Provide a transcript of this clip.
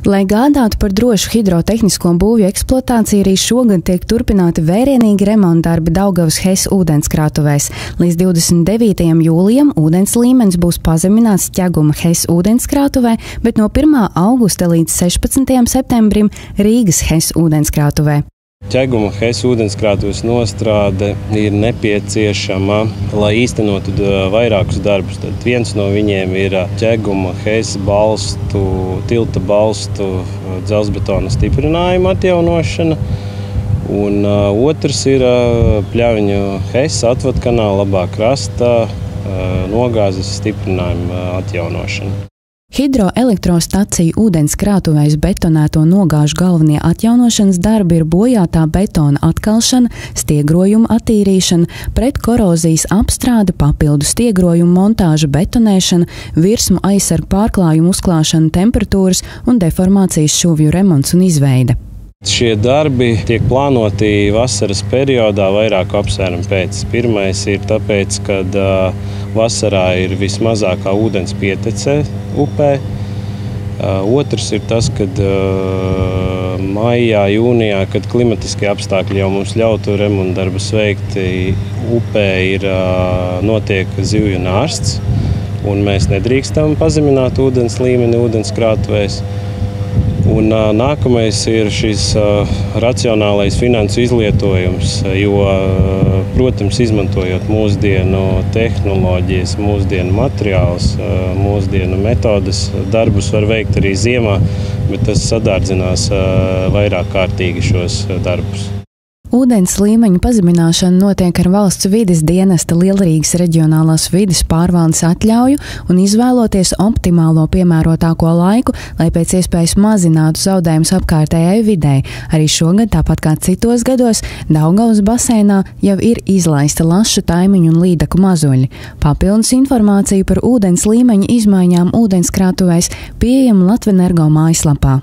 Lai gādātu par drošu hidrotehnisko būvju eksploatāciju, arī šogad tiek turpināti vērienīgi remontdarbi Daugavas HES ūdenskrātuvēs. Līdz 29. jūlijam ūdens līmenis būs pazemināts Ķeguma HES ūdenskrātuvē, bet no 1. augusta līdz 16. septembrim Rīgas HES ūdenskrātuvē. Ķeguma HES ūdenskrātuves nostrāde ir nepieciešama, lai īstenotu vairākus darbus. Tad viens no viņiem ir Ķeguma HES tilta balstu dzelzbetona stiprinājuma atjaunošana. Un otrs ir Pļavņu HES atvadkanāla labā krasta nogāzes stiprinājuma atjaunošana. Hidroelektrostaciju ūdenskrātuvēs betonēto nogāžu galvenie atjaunošanas darbi ir bojātā betona atkalšana, stiegrojuma attīrīšana, pretkorozijas apstrāde, papildu stiegrojumu montāža, betonēšana, virsmu aizsargu pārklājumu uzklāšana, temperatūras un deformācijas šūvju remonts un izveide. Šie darbi tiek plānoti vasaras periodā vairāku apsvērumu pēc. Pirmais ir tāpēc, ka vasarā ir vismazākā ūdens pietece upē. Otrs ir tas, ka maijā, jūnijā, kad klimatiskie apstākļi jau mums ļautu remontdarbus veikt, upē notiek zivju nārsts, un mēs nedrīkstam pazemināt ūdens līmeni ūdenskrātuvēs. Un nākamais ir šis racionālais finansu izlietojums, jo, protams, izmantojot mūsdienu tehnoloģijas, mūsdienu materiālus, mūsdienu metodas, darbus var veikt arī ziemā, bet tas sadārdzinās vairāk kārtīgi šos darbus. Ūdens līmeņa pazemināšana notiek ar valsts vides dienesta Lielrīgas reģionālās vides pārvaldes atļauju un izvēloties optimālo piemērotāko laiku, lai pēc iespējas mazinātu zaudējumus apkārtējai videi. Arī šogad, tāpat kā citos gados, Daugavas baseinā jau ir izlaista lašu, taimiņu un līdaku mazuļi. Papildus informāciju par ūdens līmeņa izmaiņām ūdenskrātuvēs pieejama Latvenergo mājaslapā.